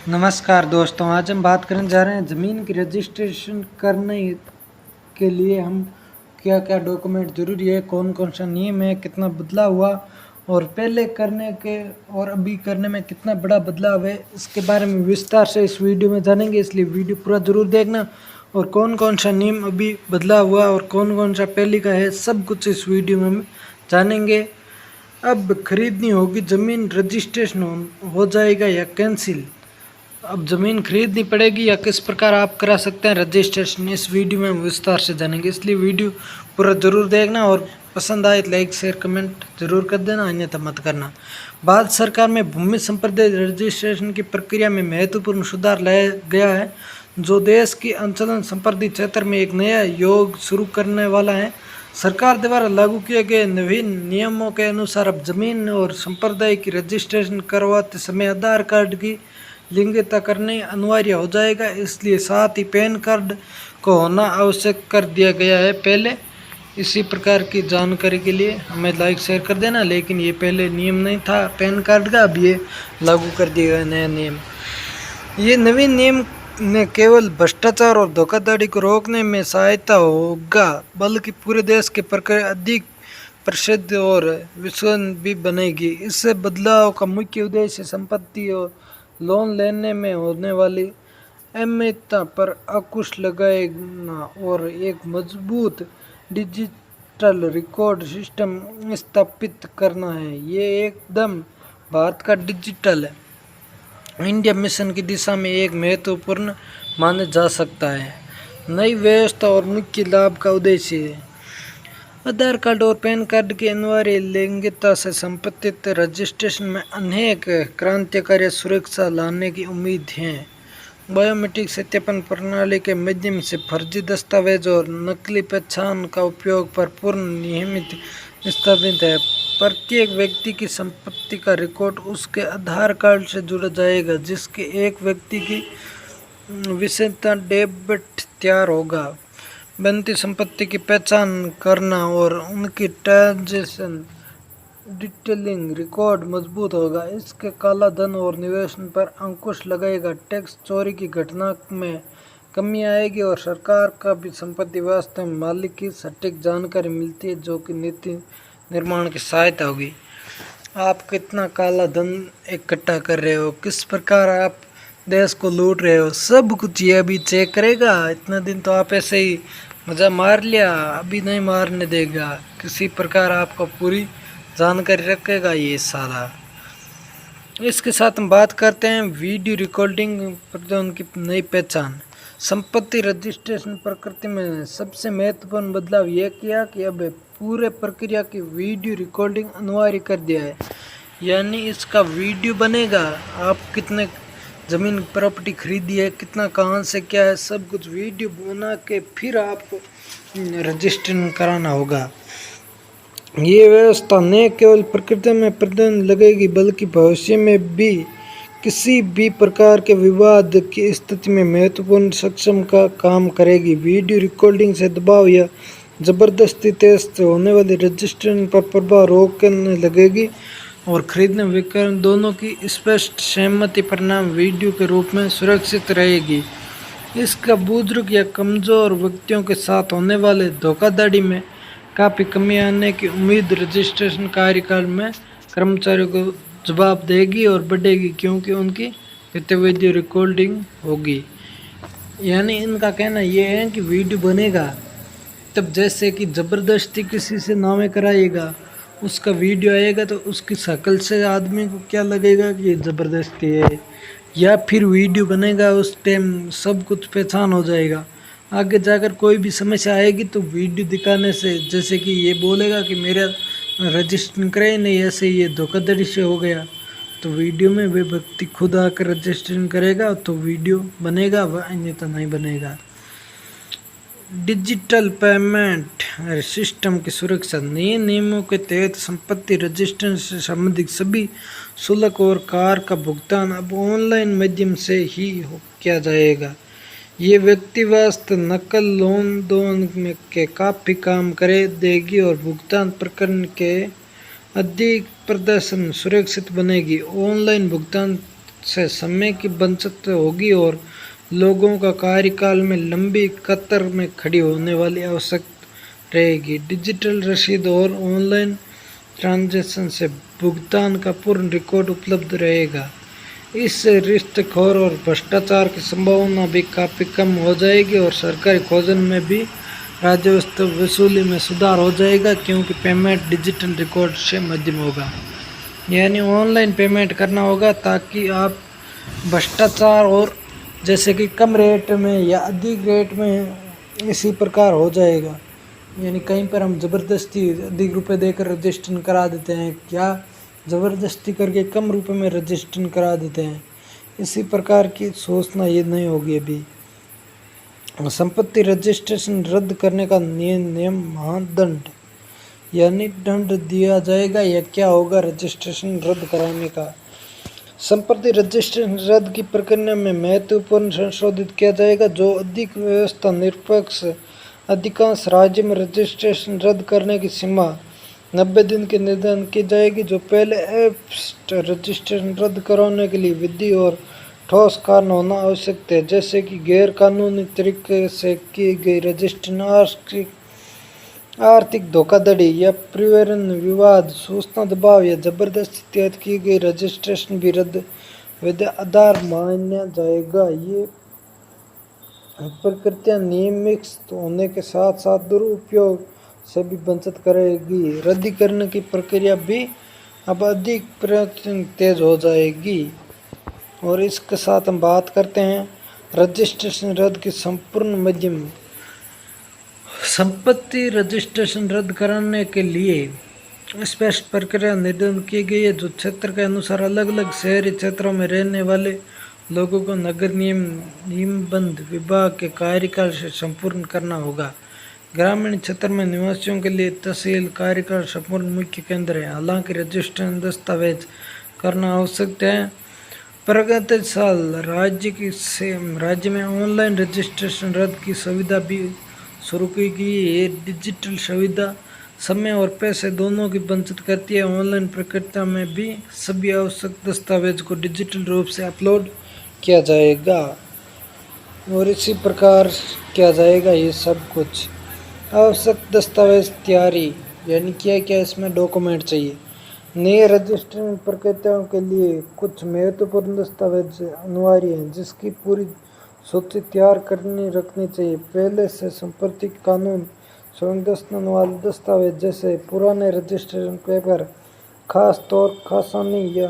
नमस्कार दोस्तों, आज हम बात करने जा रहे हैं ज़मीन की रजिस्ट्रेशन करने के लिए हम क्या क्या डॉक्यूमेंट ज़रूरी है, कौन कौन सा नियम है, कितना बदलाव हुआ और पहले करने के और अभी करने में कितना बड़ा बदलाव है, इसके बारे में विस्तार से इस वीडियो में जानेंगे। इसलिए वीडियो पूरा ज़रूर देखना और कौन कौन सा नियम अभी बदलाव हुआ और कौन कौन सा पहले का है, सब कुछ इस वीडियो में हम जानेंगे। अब खरीदनी होगी ज़मीन, रजिस्ट्रेशन हो जाएगा या कैंसिल, अब ज़मीन खरीदनी पड़ेगी या किस प्रकार आप करा सकते हैं रजिस्ट्रेशन, इस वीडियो में हम विस्तार से जानेंगे। इसलिए वीडियो पूरा ज़रूर देखना और पसंद आए लाइक शेयर कमेंट जरूर कर देना, अन्यथा मत करना। भारत सरकार में भूमि संपत्ति रजिस्ट्रेशन की प्रक्रिया में महत्वपूर्ण सुधार लाया गया है, जो देश की अंचलन संपत्ति क्षेत्र में एक नया योग शुरू करने वाला है। सरकार द्वारा लागू किए गए नवीन नियमों के अनुसार अब जमीन और संपत्ति की रजिस्ट्रेशन करवाते समय आधार कार्ड की लिंगिता करने अनिवार्य हो जाएगा, इसलिए साथ ही पैन कार्ड को होना आवश्यक कर दिया गया है। पहले इसी प्रकार की जानकारी के लिए हमें लाइक शेयर कर देना, लेकिन ये पहले नियम नहीं था पैन कार्ड का, अब ये लागू कर दिया गया नया नियम। ये नवीन नियम ने केवल भ्रष्टाचार और धोखाधड़ी को रोकने में सहायता होगा, बल्कि पूरे देश के प्रक्रिया अधिक प्रसिद्ध और विश्वसनीय भी बनेगी। इससे बदलाव का मुख्य उद्देश्य संपत्ति और लोन लेने में होने वाली अनियमितता पर अंकुश लगाना और एक मजबूत डिजिटल रिकॉर्ड सिस्टम स्थापित करना है। ये एकदम भारत का डिजिटल इंडिया मिशन की दिशा में एक महत्वपूर्ण माना जा सकता है। नई व्यवस्था और मुख्य लाभ का उद्देश्य है आधार कार्ड और पैन कार्ड की अनिवार्य लिंगिता से संबंधित रजिस्ट्रेशन में अनेक क्रांतिकारी सुरक्षा लाने की उम्मीद है। बायोमेट्रिक सत्यापन प्रणाली के माध्यम से फर्जी दस्तावेज और नकली पहचान का उपयोग पर पूर्ण नियमित स्थापित है। प्रत्येक व्यक्ति की संपत्ति का रिकॉर्ड उसके आधार कार्ड से जुड़ा जाएगा, जिसके एक व्यक्ति की विशेषता डेबिट तैयार होगा। बनती संपत्ति की पहचान करना और उनकी ट्रांजैक्शन डिटेलिंग रिकॉर्ड मजबूत होगा। इसके काला धन और निवेश पर अंकुश लगाएगा। टैक्स चोरी की घटना में कमी आएगी और सरकार का भी संपत्ति वास्तव में मालिक की सटीक जानकारी मिलती है, जो कि नीति निर्माण की सहायता होगी। आप कितना काला धन इकट्ठा कर रहे हो, किस प्रकार आप देश को लूट रहे हो, सब कुछ ये अभी चेक करेगा। इतना दिन तो आप ऐसे ही मज़ा मार लिया, अभी नहीं मारने देगा, किसी प्रकार आपको पूरी जानकारी रखेगा ये सारा। इसके साथ हम बात करते हैं वीडियो रिकॉर्डिंग प्रौद्योगिकी की नई पहचान। संपत्ति रजिस्ट्रेशन प्रकृति में सबसे महत्वपूर्ण बदलाव यह किया कि अब पूरे प्रक्रिया की वीडियो रिकॉर्डिंग अनिवार्य कर दिया है, यानी इसका वीडियो बनेगा। आप कितने ज़मीन प्रॉपर्टी खरीदी है, कितना कहाँ से क्या है, सब कुछ वीडियो बना के फिर आपको रजिस्ट्रेशन कराना होगा। ये व्यवस्था न केवल प्रकृति में प्रतिबंध लगेगी, बल्कि भविष्य में भी किसी भी प्रकार के विवाद की स्थिति में महत्वपूर्ण सक्षम का काम करेगी। वीडियो रिकॉर्डिंग से दबाव या जबरदस्ती तेज होने वाली रजिस्ट्रेशन पर प्रभाव रोकने लगेगी और खरीदने विक्रय दोनों की स्पष्ट सहमति परिणाम वीडियो के रूप में सुरक्षित रहेगी। इसका बुजुर्ग या कमज़ोर व्यक्तियों के साथ होने वाले धोखाधड़ी में काफ़ी कमी आने की उम्मीद रजिस्ट्रेशन कार्यकाल में कर्मचारियों को जवाब देगी और बढ़ेगी, क्योंकि उनकी गतिविधि रिकॉर्डिंग होगी। यानी इनका कहना यह है कि वीडियो बनेगा, तब जैसे कि ज़बरदस्ती किसी से नामे कराएगा, उसका वीडियो आएगा तो उसकी शक्ल से आदमी को क्या लगेगा कि ये ज़बरदस्ती है, या फिर वीडियो बनेगा उस टाइम सब कुछ पहचान हो जाएगा। आगे जाकर कोई भी समस्या आएगी तो वीडियो दिखाने से, जैसे कि ये बोलेगा कि मेरा रजिस्ट्रेशन करे नहीं, ऐसे ये धोखाधड़ी से हो गया, तो वीडियो में वे व्यक्ति खुद आकर रजिस्ट्रेशन करेगा तो वीडियो बनेगा, वह अन्यथा नहीं बनेगा। डिजिटल पेमेंट सिस्टम की सुरक्षा। नए नियमों के तहत संपत्ति रजिस्ट्रेशन से संबंधित सभी शुल्क और कर का भुगतान अब ऑनलाइन माध्यम से ही किया जाएगा। ये व्यक्ति वास्तव नकल लोन दोन में के काफ़ी काम करे देगी और भुगतान प्रकरण के अधिक प्रदर्शन सुरक्षित बनेगी। ऑनलाइन भुगतान से समय की बचत होगी और लोगों का कार्यकाल में लंबी कतार में खड़ी होने वाली आवश्यकता रहेगी। डिजिटल रसीद और ऑनलाइन ट्रांजैक्शन से भुगतान का पूर्ण रिकॉर्ड उपलब्ध रहेगा। इससे रिश्वतखोर और भ्रष्टाचार की संभावना भी काफ़ी कम हो जाएगी और सरकारी खोजन में भी राजस्व वसूली में सुधार हो जाएगा, क्योंकि पेमेंट डिजिटल रिकॉर्ड से माध्यम होगा। यानी ऑनलाइन पेमेंट करना होगा ताकि आप भ्रष्टाचार और जैसे कि कम रेट में या अधिक रेट में इसी प्रकार हो जाएगा। यानी कहीं पर हम ज़बरदस्ती अधिक रुपए देकर रजिस्ट्रेशन करा देते हैं, क्या ज़बरदस्ती करके कम रुपए में रजिस्ट्रेशन करा देते हैं। इसी प्रकार की सोचना ये नहीं होगी। अभी संपत्ति रजिस्ट्रेशन रद्द करने का नियम मानदंड यानी दंड दिया जाएगा या क्या होगा रजिस्ट्रेशन रद्द कराने का। संपत्ति रजिस्ट्रेशन रद्द की प्रक्रिया में महत्वपूर्ण संशोधित किया जाएगा, जो अधिक व्यवस्था निरपेक्ष। अधिकांश राज्य में रजिस्ट्रेशन रद्द करने की सीमा 90 दिन के निर्धारण की जाएगी, जो पहले रजिस्ट्रेशन रद्द कराने के लिए विधि और ठोस कारण होना आवश्यक है, जैसे कि गैर कानूनी तरीके से की गई रजिस्ट्रेशन, आर्थिक धोखाधड़ी या परिवहन विवाद, सूचना दबाव या जबरदस्ती तहत की गई रजिस्ट्रेशन भी रद्द वैध आधार माना जाएगा। ये प्रक्रिया नियमित होने के साथ साथ दुरुपयोग से भी बचत करेगी। रद्दीकरण की प्रक्रिया भी अब अधिक तेज हो जाएगी। और इसके साथ हम बात करते हैं रजिस्ट्रेशन रद्द की संपूर्ण माध्यम। संपत्ति रजिस्ट्रेशन रद्द कराने के लिए स्पष्ट प्रक्रिया निर्धारित की गई है, जो क्षेत्र के अनुसार अलग अलग शहरी क्षेत्रों में रहने वाले लोगों को नगर नियमबद्ध विभाग के कार्यकाल से संपूर्ण करना होगा। ग्रामीण क्षेत्र में निवासियों के लिए तहसील कार्यकाल संपूर्ण मुख्य केंद्र है। हालांकि रजिस्ट्रेशन दस्तावेज करना आवश्यक है। प्रगतिशील राज्य में ऑनलाइन रजिस्ट्रेशन रद्द की सुविधा भी शुरू की गई। ये डिजिटल सुविधा समय और पैसे दोनों की बचत करती है। ऑनलाइन प्रक्रिया में भी सभी आवश्यक दस्तावेज को डिजिटल रूप से अपलोड किया जाएगा और इसी प्रकार किया जाएगा। ये सब कुछ आवश्यक दस्तावेज तैयारी यानी क्या क्या इसमें डॉक्यूमेंट चाहिए। नए रजिस्ट्रेशन प्रक्रियाओं के लिए कुछ महत्वपूर्ण दस्तावेज अनिवार्य हैं, जिसकी पूरी सूची तैयार करनी रखनी चाहिए। पहले से संपत्ति कानून संरक्षण वाले दस्तावेज जैसे पुराने रजिस्ट्रेशन पेपर, खास तौर खासानी या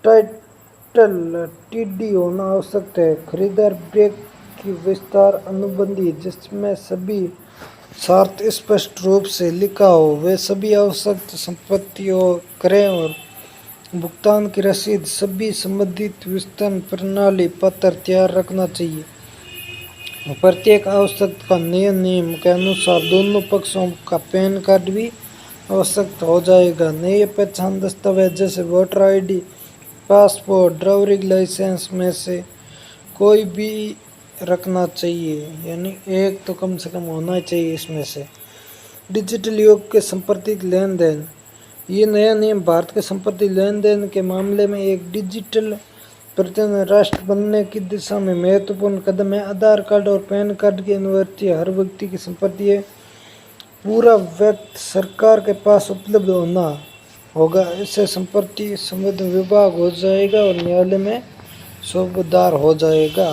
टाइटल टीडी होना आवश्यक है। खरीदार ब्रेक की विस्तार अनुबंधी जिसमें सभी शर्त स्पष्ट रूप से लिखा हो, वे सभी आवश्यक संपत्तियों क्रय और भुगतान की रसीद, सभी संबंधित वितरण प्रणाली पत्र तैयार रखना चाहिए। प्रत्येक आवश्यकता का नियम के अनुसार दोनों पक्षों का पैन कार्ड भी आवश्यक हो जाएगा। नए पहचान दस्तावेज जैसे voter ID, passport, driving licence में से कोई भी रखना चाहिए, यानी एक तो कम से कम होना चाहिए इसमें से। डिजिटल युग के संपत्ति लेन देन। ये नया नियम भारत के संपत्ति लेन देन के मामले में एक डिजिटल प्रतिनिधि राष्ट्र बनने की दिशा में महत्वपूर्ण कदम है। आधार कार्ड और पैन कार्ड की अनिवार्यता हर व्यक्ति की संपत्ति है। पूरा व्यक्ति सरकार के पास उपलब्ध होना होगा। इससे संपत्ति संबंध विभाग हो जाएगा और न्यायालय में सूबेदार हो जाएगा।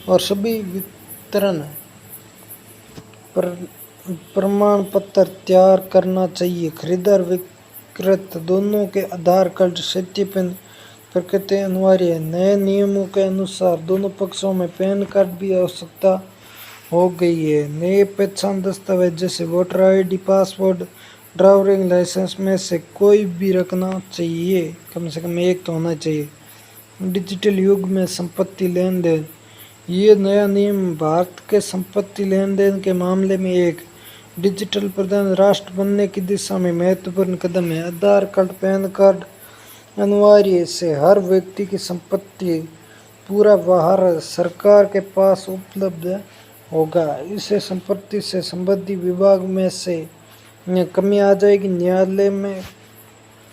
और सभी वितरण प्रमाण पत्र तैयार करना चाहिए। खरीदार विक्रेता दोनों के आधार कार्ड सत्यापन प्रक्रिया अनिवार्य है। नए नियमों के अनुसार दोनों पक्षों में पैन कार्ड भी आवश्यकता हो गई है। नए पहचान दस्तावेज जैसे voter ID, passport, driving licence में से कोई भी रखना चाहिए, कम से कम एक तो होना चाहिए। डिजिटल युग में संपत्ति लेन देन। ये नया नियम भारत के संपत्ति लेन देन के मामले में एक डिजिटल प्रधान राष्ट्र बनने की दिशा में महत्वपूर्ण कदम है। आधार कार्ड, पैन कार्ड अनिवार्य से हर व्यक्ति की संपत्ति पूरा बाहर सरकार के पास उपलब्ध होगा। इससे संपत्ति से संबंधित विभाग में से कमी आ जाएगी। न्यायालय में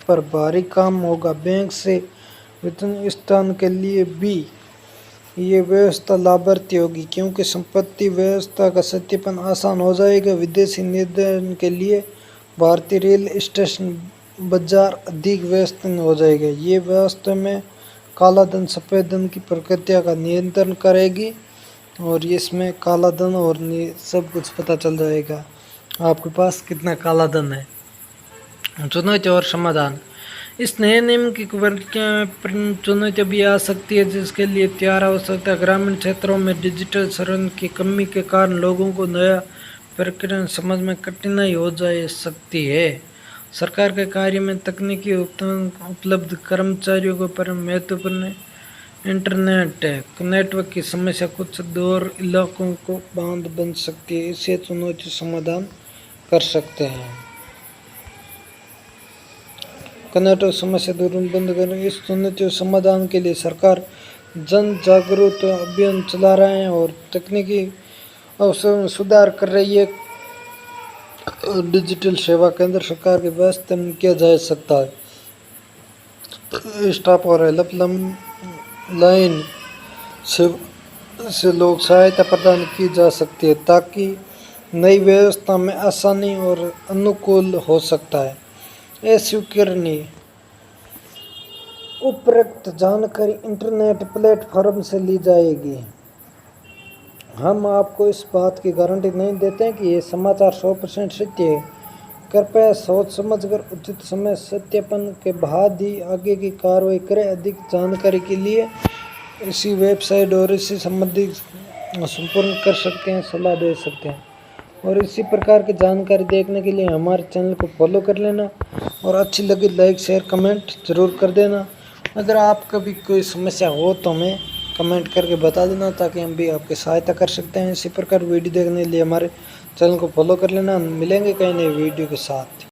पर भारी काम होगा। बैंक से वेतन स्थान के लिए भी ये व्यवस्था लाभार्थी होगी, क्योंकि संपत्ति व्यवस्था का सत्यापन आसान हो जाएगा। विदेशी निर्धारण के लिए भारतीय रेल स्टेशन बाजार अधिक व्यस्त हो जाएगा। ये व्यवस्था में काला धन सफ़ेद धन की प्रक्रिया का नियंत्रण करेगी और इसमें काला धन और सब कुछ पता चल जाएगा आपके पास कितना काला धन है। चुनौती और समाधान। इस नए नियम की प्रक्रिया में चुनौतियाँ भी आ सकती है, जिसके लिए तैयार आवश्यकता। ग्रामीण क्षेत्रों में डिजिटल संरचना की कमी के कारण लोगों को नया प्रक्रिया समझ में कठिनाई हो जा सकती है। सरकार के कार्य में तकनीकी उपलब्ध कर्मचारियों पर महत्वपूर्ण इंटरनेट नेटवर्क की समस्या कुछ दूर इलाकों को बांध बन सकती है। इसे चुनौती समाधान कर सकते हैं। नेटवर्क समस्या दूर बंद करने इस चुनौती समाधान के लिए सरकार जन जागरूकता अभियान चला रहे हैं और तकनीकी अवसर में सुधार कर रही है। डिजिटल सेवा केंद्र सरकार की व्यवस्था में किया जा सकता है। स्टाफ और हेल्प लाइन से लोग सहायता प्रदान की जा सकती है, ताकि नई व्यवस्था में आसानी और अनुकूल हो सकता है। स्वीकरणीय उपरोक्त जानकारी इंटरनेट प्लेटफॉर्म से ली जाएगी। हम आपको इस बात की गारंटी नहीं देते हैं कि ये समाचार 100% सत्य है। कृपया सोच समझकर उचित समय सत्यापन के बाद ही आगे की कार्रवाई करें। अधिक जानकारी के लिए इसी वेबसाइट और इसी संबंधित संपर्क कर सकते हैं, सलाह दे सकते हैं। और इसी प्रकार की जानकारी देखने के लिए हमारे चैनल को फॉलो कर लेना और अच्छी लगी लाइक शेयर कमेंट ज़रूर कर देना। अगर आपका भी कोई समस्या हो तो हमें कमेंट करके बता देना, ताकि हम भी आपकी सहायता कर सकते हैं। इसी प्रकार वीडियो देखने के लिए हमारे चैनल को फॉलो कर लेना। मिलेंगे कई नए वीडियो के साथ।